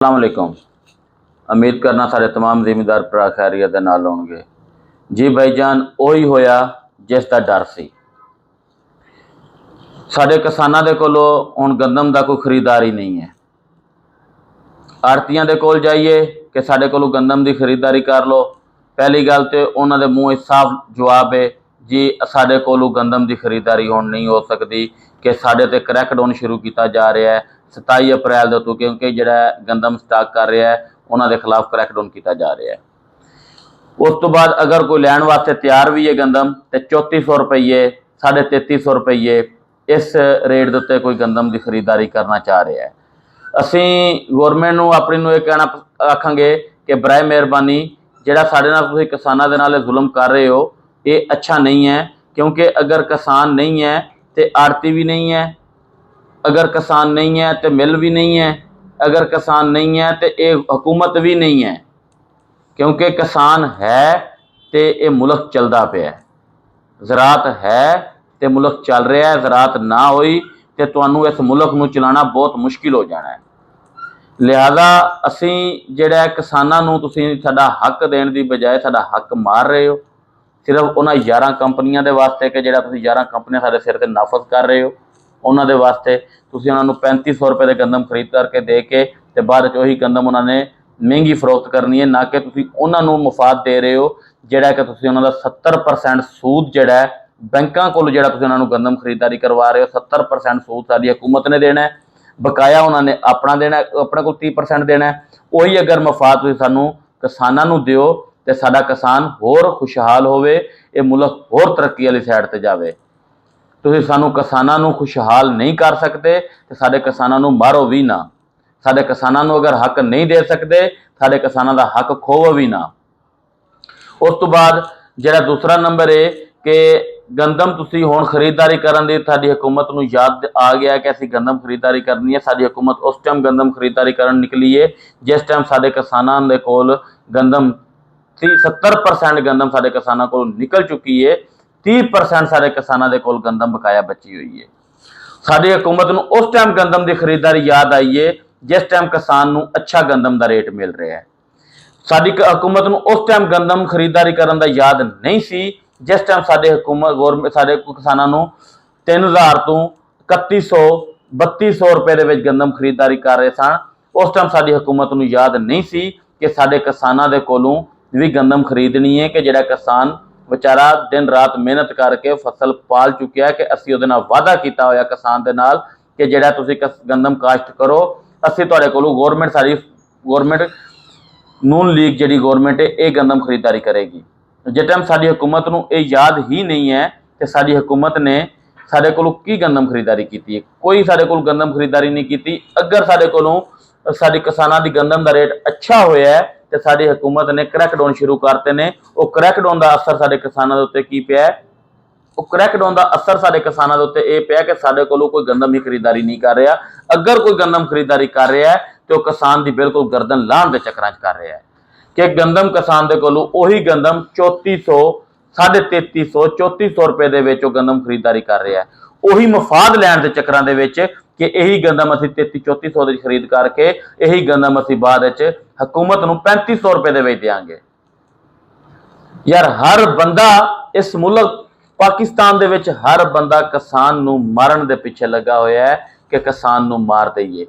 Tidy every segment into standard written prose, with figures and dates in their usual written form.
अस्सलामुअलैकुम। उम्मीद करना सारे तमाम जिमीदार भरा खैरियत दे नाल होणगे। जी भाईजान, ਉਹੀ ਹੋਇਆ जिस ਦਾ डर सी। साडे किसानां दे कोलों हुण गंदम दा कोई खरीदार ही नहीं है। आड़तियां दे कोल जाइए कि साडे कोलों गंदम दी खरीदारी कर लो, पहली गल ते उन्हां दे मूँह साफ जवाब है जी साडे कोलों गंदम दी खरीदारी हुण नहीं हो सकती कि साडे ते क्रैकडाउन शुरू किया जा रहा है 27 अप्रैल दे तो, क्योंकि जिहड़ा गंदम स्टाक कर रहा है उन्हां दे खिलाफ क्रैकडाउन किया जा रहा है। उस तो बाद अगर कोई लैण वास्ते तैयार भी है गंदम तो 3400 रुपये 3350 रुपये इस रेट के उत्ते कोई गंदम की खरीदारी करना चाह रहा है। असी गौरमेंट नूं अपनी नूं यह कहना आखांगे कि बराए मेहरबानी जिहड़ा साडे नाल तुसीं किसानां दे नाल जुल्म कर रहे हो ये अच्छा नहीं है, क्योंकि अगर किसान नहीं है तो आड़ती भी नहीं है, अगर किसान नहीं है तो मिल भी नहीं है, अगर किसान नहीं है तो ये हुकूमत भी नहीं है। क्योंकि किसान है तो ये मुल्क चलता पाया, ज़रात है तो मुल्क चल रहा है, ज़रात ना होई तो तुहानूं इस मुल्क नूं चलाना बहुत मुश्किल हो जाना है। लिहाजा असी जिहड़ा किसानां नूं तुसीं साडा हक देण दी बजाय साडा हक मार रहे हो, सिर्फ उन्हां 11 कंपनियां दे वास्ते कि जिहड़ा तुसीं 11 कंपनियां साडे सिर ते नाफज कर रहे हो उन्हां दे वास्ते तुसीं उन्हां नूं 3500 रुपये दे गंदम खरीद करके दे के ते बाद च उही गंदम उन्हां ने महंगी फरोख्त करनी है, ना कि तुसीं उन्हां नूं मुफाद दे रहे हो जिहड़ा कि तुसीं उन्हां दा 70% सूद जिहड़ा है बैंकां कोल जिहड़ा तुसीं उन्हां नूं गंदम खरीदारी करवा रहे हो 70% सूद साडी हुकूमत ने देना है, बकाया उन्होंने अपना देना अपने को 30% देना है। वही अगर मफाद तुसीं सानूं किसानां नूं दिओ तो साडा किसान होर खुशहाल होवे, ये मुल्क होर तरक्की वाली साइड ते जावे। तुसीं सानूं किसानां नूं खुशहाल नहीं कर सकते तो साडे किसानां नूं मारो भी ना। साडे किसानां नूं अगर हक नहीं दे सकते साडे किसानां दा हक खोवो भी ना। उस तो बाद जिहड़ा दूसरा नंबर है कि गंदम तुसीं हुण खरीदारी करन दी साडी हुकूमत नूं याद आ गया कि असीं गंदम खरीदारी करनी है। साडी हुकूमत उस टाइम गंदम खरीदारी करन निकली है जिस टाइम साडे किसानां दे कोल गंदम 70% गंदम साडे किसानां कोल निकल चुकी है, 30% साडे किसानां दे कोल गंदम बकाया बची हुई है। साडी हुकूमत नूं उस टाइम गंदम की खरीदारी याद आई है जिस टाइम किसान नूं अच्छा गंदम का रेट मिल रहा है। साडी हुकूमत नूं उस टाइम गंदम खरीदारी करन दा याद नहीं सी जिस टाइम साडे हुकूमत गौरमेंट साडे किसानां नूं 3000 तो 3100 3200 रुपए दे विच गंदम खरीदारी कर रहे सन। उस टाइम साडी हुकूमत नूं याद नहीं सी कि साडे किसानां दे कोलों भी गंदम खरीदनी है कि जिहड़ा किसान बेचारा दिन रात मेहनत करके फसल पाल चुकिया है कि असीं उहदे नाल वादा कीता होया किसान दे नाल कि जिहड़ा तुसीं गंदम काश्त करो असीं तुहाडे कोलों गौरमेंट साडी गौरमेंट नून लीग जिहड़ी गौरमेंट है ये गंदम खरीदारी करेगी। जिस टाइम साडी हुकूमत नूं ये याद ही नहीं है कि साडी हुकूमत ने साडे कोलों की गंदम खरीदारी की है, कोई साडे कोल गंदम खरीदारी नहीं की। अगर साडे कोलों साडी किसानां दी गंदम दा रेट अच्छा होया है तो साडी हुकूमत ने क्रैकडाउन शुरू करते हैं। वो क्रैकडाउन का असर साडे किसानां दे उत्ते की पिया है, वो क्रैकडाउन का असर साडे किसानां दे उत्ते ये पिया कि साडे कोलों कोई गंदम की खरीदारी नहीं कर रहा। अगर कोई गंदम खरीदारी कर रहा है तो किसान की बिल्कुल गर्दन लाण के चक्कर कर रहा है कि गंदम किसान के कोलों उही गंदम 3400 3350 3400 रुपए दे विच गंदम खरीदारी कर रहा है। उही मफाद लैण के चक्करां दे विच कि यही गंदम असीं 3300 की खरीद करके यही गंदम असीं बाद हुकूमत नूं 3500 रुपए दे विच देंगे। यार हर बंदा इस मुल्क पाकिस्तान दे विच हर बंदा किसान नूं मारन दे पिछे लगा होया है कि किसान नूं मार दईए।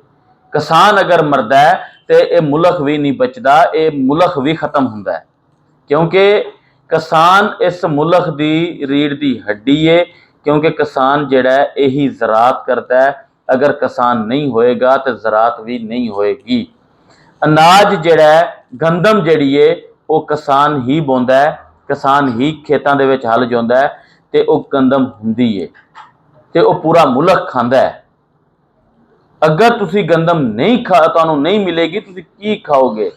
किसान अगर मरदा है तो यह मुल्क भी नहीं बचता, ये मुल्क भी खत्म होंदा है, क्योंकि किसान इस मुल्क की रीढ़ की हड्डी है। क्योंकि किसान जिहड़ा है यही ज़रात करता है, अगर किसान नहीं होएगा तो ज़रात भी नहीं होएगी। अनाज जिहड़ा है गंदम जिहड़ी है वो किसान ही बोंदा है, किसान ही खेतों दे विच हल जोंदा है ते वो गंदम हुंदी है ते वो पूरा मुल्क खांदा है। अगर तुसी गंदम नहीं तुहानूं नहीं मिलेगी तुसी की खाओगे।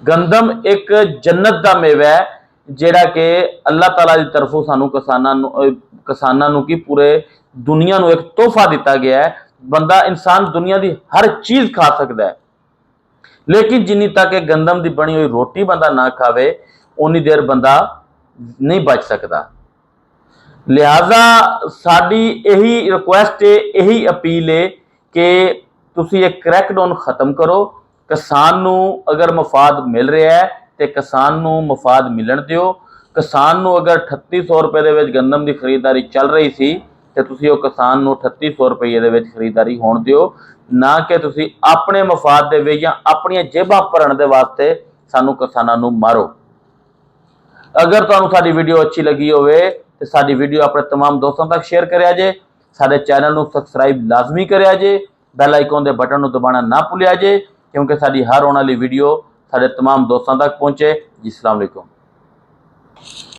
गंदम एक जन्नत का मेवा है जिहड़ा कि अल्लाह ताला की तरफों सानूं किसानां नूं की पूरे दुनिया नूं एक तोहफा दिता गया है। बंदा इंसान दुनिया की हर चीज़ खा सकता है, लेकिन जिन्नी तक गंदम की बनी हुई रोटी बंदा ना खावे उन्नी देर बंदा नहीं बच सकता। लिहाजा साडी यही रिक्वेस्ट है, यही अपील है कि तुसी ये क्रैकडाउन खत्म करो ਕਿਸਾਨ ਨੂੰ ਅਗਰ ਮਫਾਦ ਮਿਲ ਰਿਹਾ ਹੈ ਤੇ ਕਿਸਾਨ ਨੂੰ ਮਫਾਦ ਮਿਲਣ ਦਿਓ। ਕਿਸਾਨ ਨੂੰ ਅਗਰ 3800 ਰੁਪਏ ਦੇ ਵਿੱਚ ਗੰਦਮ ਦੀ ਖਰੀਦਦਾਰੀ ਚੱਲ ਰਹੀ ਸੀ ਤੇ ਤੁਸੀਂ ਉਹ ਕਿਸਾਨ ਨੂੰ 3800 ਰੁਪਏ ਦੇ ਵਿੱਚ ਖਰੀਦਦਾਰੀ ਹੋਣ ਦਿਓ, ਨਾ ਕਿ ਤੁਸੀਂ ਆਪਣੇ ਮਫਾਦ ਦੇ ਵਿੱਚ ਜਾਂ ਆਪਣੀਆਂ ਜੇਬਾਂ ਭਰਨ ਦੇ ਵਾਸਤੇ ਸਾਨੂੰ ਕਿਸਾਨਾਂ ਨੂੰ ਮਾਰੋ। अगर तुहानू साडी वीडियो अच्छी लगी होवे तो साडी वीडियो अपने तमाम दोस्तों तक शेयर करिया जे। साडे चैनल नू सबसक्राइब लाजमी करिया जे। बैल आइकॉन दे बटन नू दबाना ना भुलिया जे, क्योंकि साडी हर आने वाली वीडियो साडे तमाम दोस्तों तक पहुंचे। जी, अस्सलाम वालेकुम।